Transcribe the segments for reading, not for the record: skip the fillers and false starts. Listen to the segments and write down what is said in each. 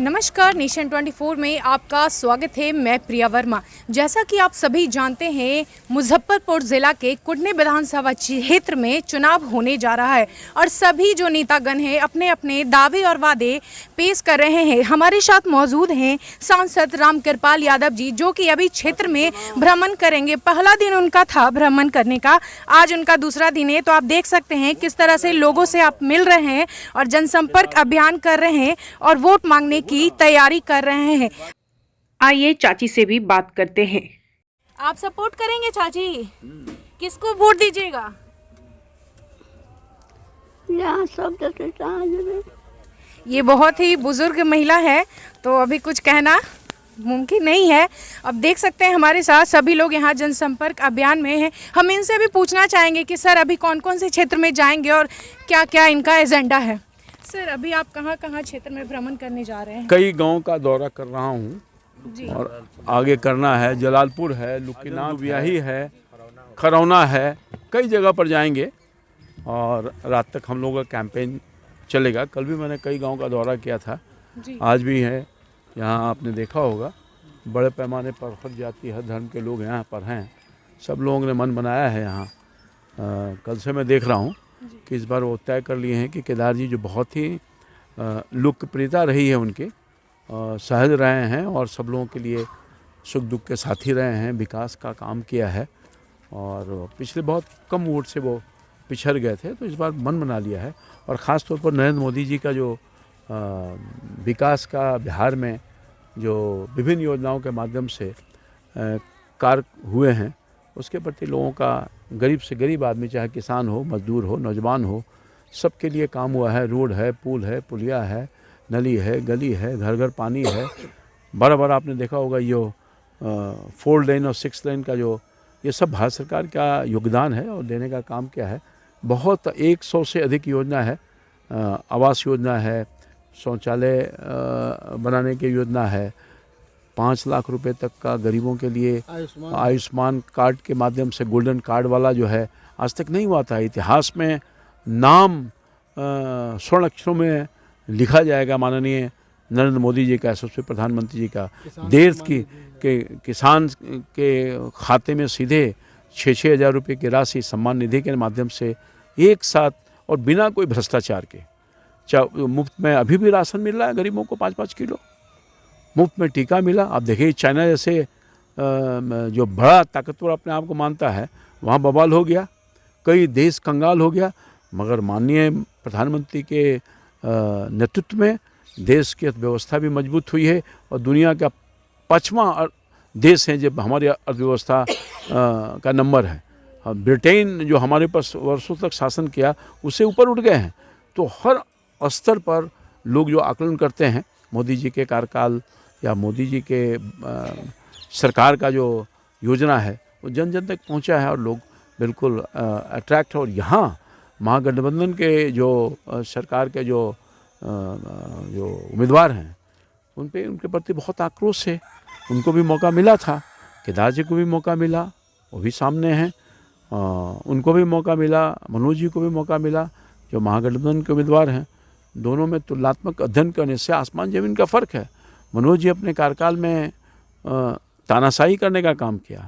नमस्कार, नेशन 24 में आपका स्वागत है। मैं प्रिया वर्मा। जैसा कि आप सभी जानते हैं, मुजफ्फरपुर ज़िला के कुडनी विधानसभा क्षेत्र में चुनाव होने जा रहा है और सभी जो नेतागण हैं अपने अपने दावे और वादे पेश कर रहे हैं। हमारे साथ मौजूद हैं सांसद रामकृपाल यादव जी, जो कि अभी क्षेत्र में भ्रमण करेंगे। पहला दिन उनका था भ्रमण करने का, आज उनका दूसरा दिन है। तो आप देख सकते हैं किस तरह से लोगों से आप मिल रहे हैं और जनसंपर्क अभियान कर रहे हैं और वोट मांगने की तैयारी कर रहे हैं। आइए चाची से भी बात करते हैं। आप सपोर्ट करेंगे चाची? किसको वोट दीजिएगा? ये बहुत ही बुजुर्ग महिला है, तो अभी कुछ कहना मुमकिन नहीं है। अब देख सकते हैं हमारे साथ सभी लोग यहाँ जनसंपर्क अभियान में हैं। हम इनसे भी पूछना चाहेंगे कि सर अभी कौन कौन से क्षेत्र में जाएंगे और क्या क्या इनका एजेंडा है। सर अभी आप कहाँ कहाँ क्षेत्र में भ्रमण करने जा रहे हैं? कई गांव का दौरा कर रहा हूँ और आगे करना है। जलालपुर है, लुकिनाथ बियाही है, खरौना है, कई जगह पर जाएंगे और रात तक हम लोगों का कैंपेन चलेगा। कल भी मैंने कई गांव का दौरा किया था, आज भी है। यहाँ आपने देखा होगा बड़े पैमाने पर हर जाति हर धर्म के लोग यहाँ पर हैं। सब लोगों ने मन बनाया है यहाँ। कल से मैं देख रहा हूँ कि इस बार वो तय कर लिए हैं कि केदार जी जो बहुत ही लोकप्रियता रही है उनके, सहज रहे हैं और सब लोगों के लिए सुख दुख के साथी रहे हैं, विकास का काम किया है और पिछले बहुत कम वोट से वो पिछड़ गए थे, तो इस बार मन बना लिया है। और ख़ास तौर पर नरेंद्र मोदी जी का जो विकास का बिहार में जो विभिन्न योजनाओं के माध्यम से कार्य हुए हैं, उसके प्रति लोगों का, गरीब से गरीब आदमी, चाहे किसान हो, मजदूर हो, नौजवान हो, सबके लिए काम हुआ है। रोड है, पुल है, पुलिया है, नली है, गली है, घर घर पानी है। बड़ा बड़ा आपने देखा होगा ये 4 लेन और 6 लेन का जो, ये सब भारत सरकार का योगदान है और देने का काम क्या है। बहुत 100 से अधिक योजना है। आवास योजना है, शौचालय बनाने की योजना है, 5 लाख रुपए तक का गरीबों के लिए आयुष्मान कार्ड के माध्यम से, गोल्डन कार्ड वाला जो है, आज तक नहीं हुआ था। इतिहास में नाम स्वर्ण अक्षरों में लिखा जाएगा माननीय नरेंद्र मोदी जी का, सबसे प्रधानमंत्री जी का। देश की किसान के खाते में सीधे 6-6 हज़ार रुपये की राशि सम्मान निधि के माध्यम से एक साथ और बिना कोई भ्रष्टाचार के, चाहे मुफ्त में अभी भी राशन मिल रहा है गरीबों को 5-5 किलो, मुफ्त में टीका मिला। आप देखिए चाइना जैसे जो बड़ा ताकतवर अपने आप को मानता है, वहाँ बवाल हो गया, कई देश कंगाल हो गया। मगर माननीय प्रधानमंत्री के नेतृत्व में देश की अर्थव्यवस्था भी मजबूत हुई है और दुनिया का 5वां देश है जब हमारी अर्थव्यवस्था का नंबर है। ब्रिटेन जो हमारे पास वर्षों तक शासन किया, उससे ऊपर उठ गए हैं। तो हर स्तर पर लोग जो आकलन करते हैं मोदी जी के कार्यकाल या मोदी जी के सरकार का जो योजना है वो जन जन तक पहुंचा है और लोग बिल्कुल अट्रैक्ट है। और यहाँ महागठबंधन के जो सरकार के जो उम्मीदवार हैं उनके प्रति बहुत आक्रोश है। उनको भी मौका मिला था, केदार जी को भी मौका मिला, वो भी सामने हैं, उनको भी मौका मिला, मनोज जी को भी मौका मिला, जो महागठबंधन के उम्मीदवार हैं। दोनों में तुलनात्मक अध्ययन करने से आसमान ज़मीन का फ़र्क है। मनोज जी अपने कार्यकाल में तानाशाही करने का काम किया,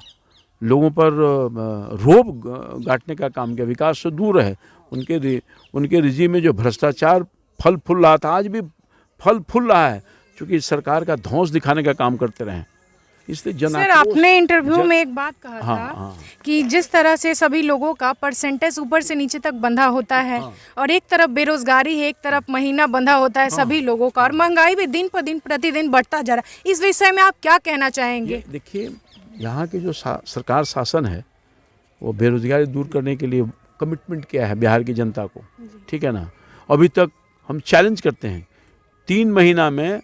लोगों पर रोब गांठने का काम किया, विकास से दूर रहे। उनके रिजीम में जो भ्रष्टाचार फल फूल रहा था, आज भी फल फूल रहा है, क्योंकि सरकार का ध्वंस दिखाने का काम करते रहे। इसलिए सर आपने इंटरव्यू में एक बात कहा था कि जिस तरह से सभी लोगों का परसेंटेज ऊपर से नीचे तक बंधा होता है और एक तरफ बेरोजगारी है, एक तरफ महीना बंधा होता है सभी लोगों का, और महंगाई भी दिन पर दिन प्रतिदिन बढ़ता जा रहा है। इस विषय में आप क्या कहना चाहेंगे? देखिए, यहाँ के जो सरकार शासन है वो बेरोजगारी दूर करने के लिए कमिटमेंट किया है बिहार की जनता को, ठीक है ना। अभी तक हम चैलेंज करते हैं, 3 महीना में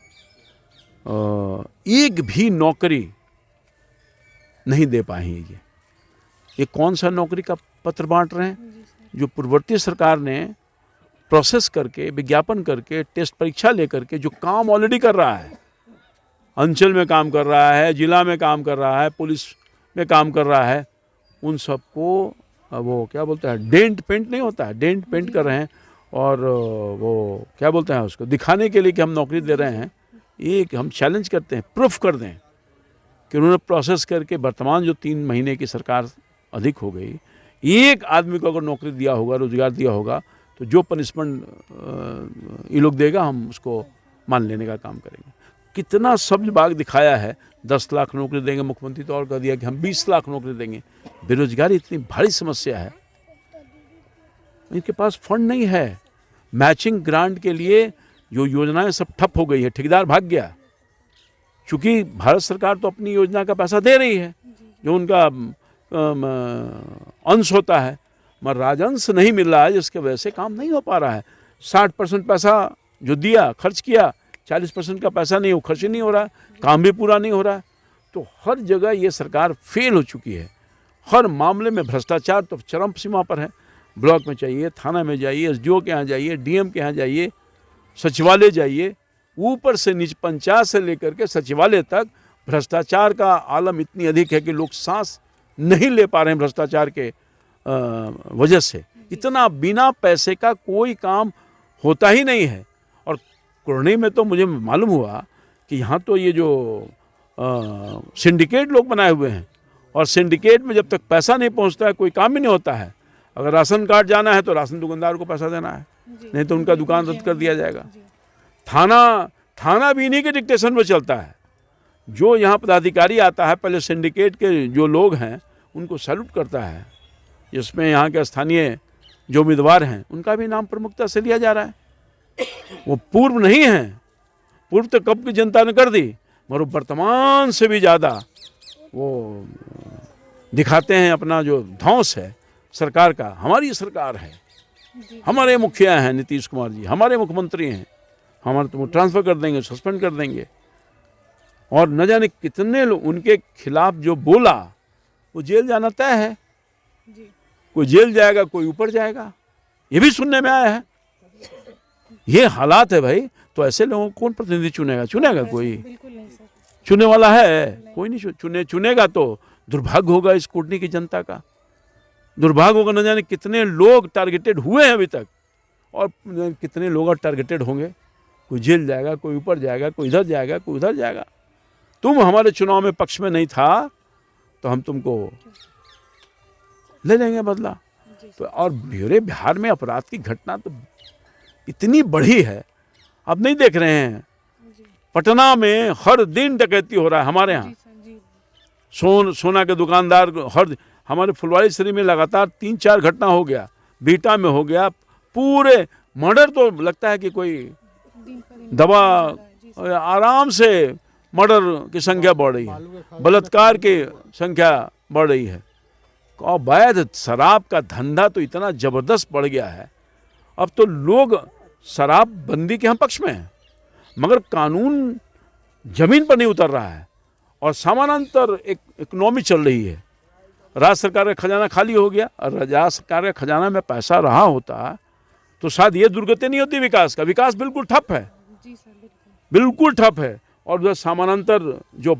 एक भी नौकरी नहीं दे पाए हैं। ये कौन सा नौकरी का पत्र बांट रहे हैं? जो पूर्ववर्ती सरकार ने प्रोसेस करके, विज्ञापन करके, टेस्ट परीक्षा लेकर के जो काम ऑलरेडी कर रहा है, अंचल में काम कर रहा है, जिला में काम कर रहा है, पुलिस में काम कर रहा है, उन सबको वो क्या बोलते हैं, डेंट पेंट नहीं होता है, डेंट पेंट कर रहे हैं। और वो क्या बोलते हैं उसको, दिखाने के लिए कि हम नौकरी दे रहे हैं, एक हम चैलेंज करते हैं, प्रूफ कर दें कि उन्होंने प्रोसेस करके वर्तमान जो 3 महीने की सरकार अधिक हो गई, एक आदमी को अगर नौकरी दिया होगा, रोजगार दिया होगा, तो जो पनिशमेंट ये लोग देगा हम उसको मान लेने का काम करेंगे। कितना सब्ज बाग दिखाया है, 10 लाख नौकरी देंगे, मुख्यमंत्री तो और कह दिया कि हम 20 लाख नौकरी देंगे। बेरोजगारी इतनी भारी समस्या है, इनके पास फंड नहीं है। मैचिंग ग्रांट के लिए जो योजनाएं सब ठप हो गई है, ठेकेदार भाग गया, क्योंकि भारत सरकार तो अपनी योजना का पैसा दे रही है, जो उनका अंश होता है, मगर राजंश नहीं मिल रहा है, जिसके वजह से काम नहीं हो पा रहा है। 60% पैसा जो दिया, खर्च किया, 40% का पैसा नहीं, वो खर्च नहीं हो रहा, काम भी पूरा नहीं हो रहा। तो हर जगह ये सरकार फेल हो चुकी है, हर मामले में भ्रष्टाचार तो चरम सीमा पर है। ब्लॉक में चाहिए, थाना में जाइए, एसडीओ के यहाँ जाइए, डीएम के यहाँ जाइए, सचिवालय जाइए, ऊपर से नीचे पंचायत से लेकर के सचिवालय तक भ्रष्टाचार का आलम इतनी अधिक है कि लोग सांस नहीं ले पा रहे हैं भ्रष्टाचार के वजह से। इतना बिना पैसे का कोई काम होता ही नहीं है। और कुरनी में तो मुझे मालूम हुआ कि यहाँ तो ये जो सिंडिकेट लोग बनाए हुए हैं, और सिंडिकेट में जब तक पैसा नहीं पहुँचता है कोई काम ही नहीं होता है। अगर राशन कार्ड जाना है तो राशन दुकानदार को पैसा देना है, नहीं तो उनका दुकान रद्द कर दिया जाएगा। थाना भी इन्हीं के डिक्टेशन में चलता है। जो यहाँ पदाधिकारी आता है, पहले सिंडिकेट के जो लोग हैं उनको सैल्यूट करता है, जिसमें यहाँ के स्थानीय जो उम्मीदवार हैं उनका भी नाम प्रमुखता से लिया जा रहा है। वो पूर्व नहीं है, पूर्व तो कब की जनता ने कर दी, मगर वर्तमान से भी ज़्यादा वो दिखाते हैं अपना जो ध्वंस है सरकार का। हमारी सरकार है, हमारे मुखिया हैं नीतीश कुमार जी, हमारे मुख्यमंत्री हैं, हमारे तो ट्रांसफ़र कर देंगे, सस्पेंड कर देंगे। और न जाने कितने लोग उनके खिलाफ जो बोला वो जेल जाना तय है। कोई जेल जाएगा, कोई ऊपर जाएगा, ये भी सुनने में आया है। ये हालात है भाई, तो ऐसे लोगों को कौन प्रतिनिधि चुनेगा? चुनेगा कोई? चुनने वाला है कोई नहीं। चुनेगा तो दुर्भाग्य होगा इस कोटनी की जनता का, दुर्भाग्य होगा। न जाने कितने लोग टारगेटेड हुए हैं अभी तक, और कितने लोग टारगेटेड होंगे। कोई जेल जाएगा, कोई ऊपर जाएगा, कोई इधर जाएगा, कोई उधर जाएगा। तुम हमारे चुनाव में पक्ष में नहीं था तो हम तुमको ले लेंगे बदला। तो और पूरे बिहार में अपराध की घटना तो इतनी बढ़ी है, अब नहीं देख रहे हैं? पटना में हर दिन डकैती हो रहा है हमारे यहाँ। सोना के दुकानदार हमारे फुलवारी शरीफ में लगातार 3-4 घटना हो गया, बीटा में हो गया। पूरे मर्डर तो लगता है कि कोई दबा, आराम से मर्डर की संख्या बढ़ रही है, बलात्कार की संख्या बढ़ रही है। अवैध शराब का धंधा तो इतना ज़बरदस्त बढ़ गया है। अब तो लोग शराब बंदी के हम पक्ष में हैं, मगर कानून जमीन पर नहीं उतर रहा है और समानांतर एक इकोनॉमी चल रही है। राज्य सरकार का खजाना खाली हो गया, और राज्य सरकार के खजाना में पैसा रहा होता तो शायद ये दुर्गति नहीं होती विकास का। विकास बिल्कुल ठप है, बिल्कुल ठप है। और जो समानांतर जो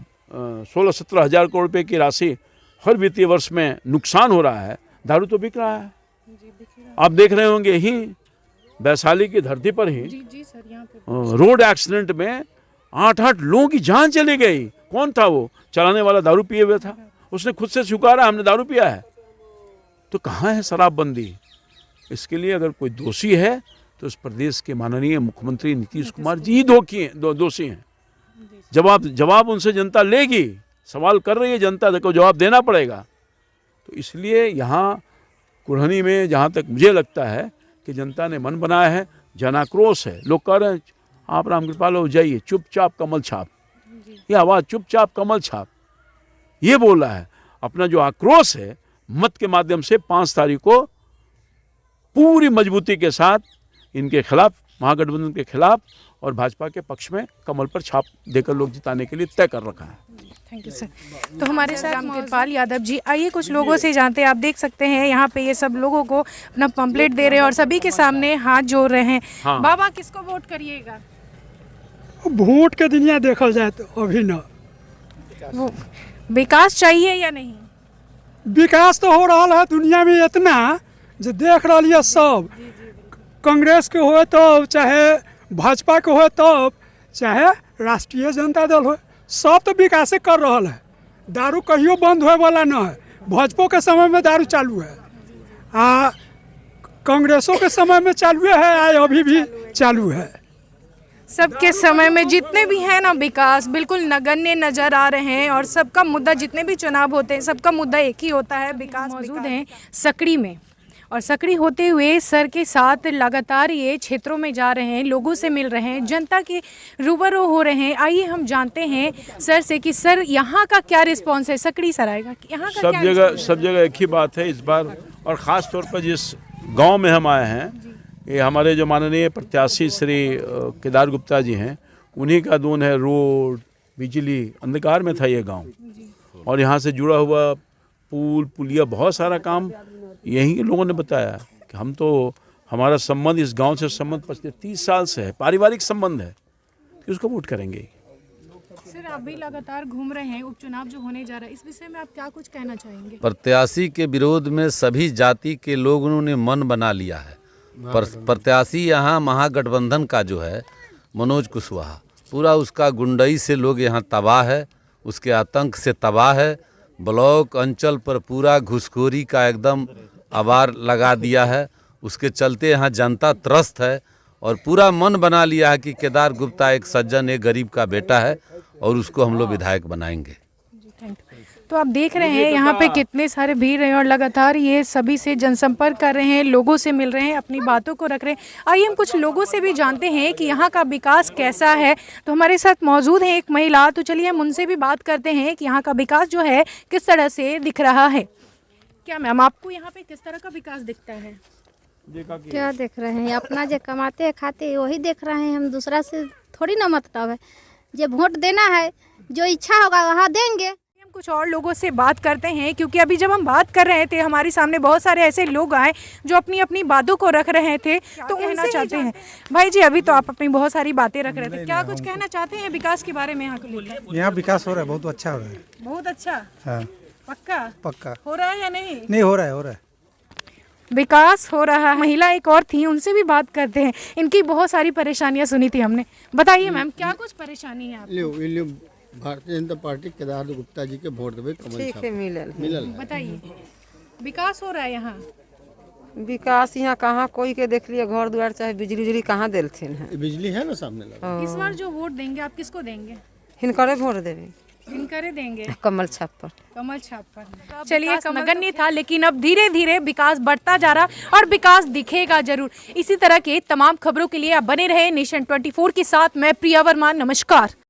16-17 हज़ार करोड़ रुपये की राशि हर वित्तीय वर्ष में नुकसान हो रहा है, दारू तो बिक रहा है। आप देख रहे होंगे ही वैशाली की धरती पर ही रोड एक्सीडेंट में 8-8 लोगों की जान चली गई। कौन था वो? चलाने वाला दारू पिए हुए था, उसने खुद से स्वीकारा हमने दारू पिया है। तो कहाँ है शराबबंदी? इसके लिए अगर कोई दोषी है तो इस प्रदेश के माननीय मुख्यमंत्री नीतीश कुमार जी दोषी हैं। जवाब उनसे जनता लेगी, सवाल कर रही है जनता, को जवाब देना पड़ेगा। तो इसलिए यहाँ कुल्हनी में जहाँ तक मुझे लगता है कि जनता ने मन बनाया है, जनाक्रोश है। लोग कह रहे हैं आप रामकृपाल हो जाइए, चुपचाप कमल छाप। ये आवाज़ चुपचाप कमल छाप ये बोल रहा है। अपना जो आक्रोश है मत के माध्यम से 5 तारीख को पूरी मजबूती के साथ इनके खिलाफ, महागठबंधन के खिलाफ और भाजपा के पक्ष में कमल पर छाप देकर लोग जिताने के लिए तय कर रखा है। Thank you sir. तो हमारे साथ रामकृपाल यादव जी, आइए कुछ लोगों से जानते हैं। आप देख सकते हैं यहाँ पे ये सब लोगों को अपना पंपलेट दे रहे हैं और सभी के सामने हाथ जोड़ रहे हैं। हाँ। बाबा किसको वोट करिएगा? वोट के दुनिया देखल जाए तो अभी न वो विकास चाहिए या नहीं? विकास तो हो रहा है दुनिया में इतना जो देख रही है सब। कांग्रेस के हो तो चाहे भाजपा के हो तो चाहे राष्ट्रीय जनता दल हो, सब तो विकासे कर रहा है। दारू कहियो बंद होए वाला न है। भाजपा के समय में दारू चालू है, कांग्रेसों के समय में चालू है, अभी भी चालू है। सबके समय में जितने भी हैं ना विकास बिल्कुल नगण्य नजर आ रहे हैं और सबका मुद्दा, जितने भी चुनाव होते हैं सबका मुद्दा एक ही होता है, विकास। मौजूद हैं सकड़ी में और सकड़ी होते हुए सर के साथ लगातार ये क्षेत्रों में जा रहे हैं, लोगों से मिल रहे हैं, जनता के रूबरू हो रहे हैं। आइए हम जानते हैं सर से कि सर यहाँ का क्या रिस्पॉन्स है सकड़ी सराय का, यहाँ का सब जगह एक ही बात है इस बार। और ख़ास तौर पर जिस गांव में हम आए हैं, ये हमारे जो माननीय प्रत्याशी श्री केदार गुप्ता जी हैं, उन्हीं का दून है। रोड, बिजली, अंधकार में था ये गांव और यहाँ से जुड़ा हुआ पुल पुलिया, बहुत सारा काम यहीं के लोगों ने बताया कि हम तो, हमारा संबंध इस गांव से संबंध पिछले 30 साल से है, पारिवारिक संबंध है कि उसको वोट करेंगे। सर आप भी लगातार घूम रहे हैं, उपचुनाव जो होने जा रहा है इस विषय में आप क्या कुछ कहना चाहेंगे? प्रत्याशी के विरोध में सभी जाति के लोगों ने मन बना लिया है। प्रत्याशी यहाँ महागठबंधन का जो है मनोज कुशवाहा, पूरा उसका गुंडई से लोग यहाँ तबाह है, उसके आतंक से तबाह है। ब्लॉक अंचल पर पूरा घुसखोरी का एकदम आवार लगा दिया है, उसके चलते यहाँ जनता त्रस्त है और पूरा मन बना लिया है कि केदार गुप्ता एक सज्जन, एक गरीब का बेटा है और उसको हम लोग विधायक बनाएंगे। तो आप देख रहे हैं यहाँ पे कितने सारे भीड़ हैं और लगातार ये सभी से जनसंपर्क कर रहे हैं, लोगों से मिल रहे हैं, अपनी बातों को रख रहे हैं। आइए हम कुछ लोगों से भी जानते हैं कि यहाँ का विकास कैसा है। तो हमारे साथ मौजूद है एक महिला, तो चलिए हम उनसे भी बात करते हैं कि यहाँ का विकास जो है किस तरह से दिख रहा है। क्या मैम आपको यहाँ पे किस तरह का विकास दिखता है? क्या देख रहे हैं, अपना जो कमाते हैं खाते हैं वही देख रहे हैं, हम दूसरा से थोड़ी ना मतलब है। जो वोट देना है, जो इच्छा होगा वहाँ देंगे। कुछ और लोगों से बात करते हैं क्योंकि अभी जब हम बात कर रहे थे हमारे सामने बहुत सारे ऐसे लोग आए जो अपनी अपनी बातों को रख रहे थे। तो कहना चाहते हैं भाई जी, अभी तो आप अपनी बहुत सारी बातें रख रहे थे, क्या कुछ कहना चाहते हैं विकास के बारे में? यहाँ को लेकर यहाँ विकास हो रहा है, बहुत अच्छा हो रहा है। बहुत अच्छा, हाँ पक्का हो रहा है या नहीं? नहीं हो रहा है विकास हो रहा है। महिला एक और थी, उनसे भी बात करते हैं। इनकी बहुत सारी परेशानियां सुनी थी हमने। बताइए मैम क्या कुछ परेशानी है आपको? भारतीय जनता पार्टी केदार गुप्ता जी के वोट देवे, कमल छाप मिलल। बताइए विकास हो रहा है यहाँ? विकास यहाँ कहाँ कोई के देख लिया, घर द्वार चाहे बिजली उजली कहाँ देलथिन है। बिजली है ना सामने लगा। इस बार जो वोट देंगे आप किसको देंगे? हिनकरे वोट देवे, हिनकरे देंगे, कमल छाप पर। कमल छाप पर। चलिए नगण्य था लेकिन अब धीरे धीरे विकास बढ़ता जा रहा और विकास दिखेगा जरूर। इसी तरह के तमाम खबरों के लिए आप बने रहे नेशन 24 के साथ। मैं प्रिया वर्मा, नमस्कार।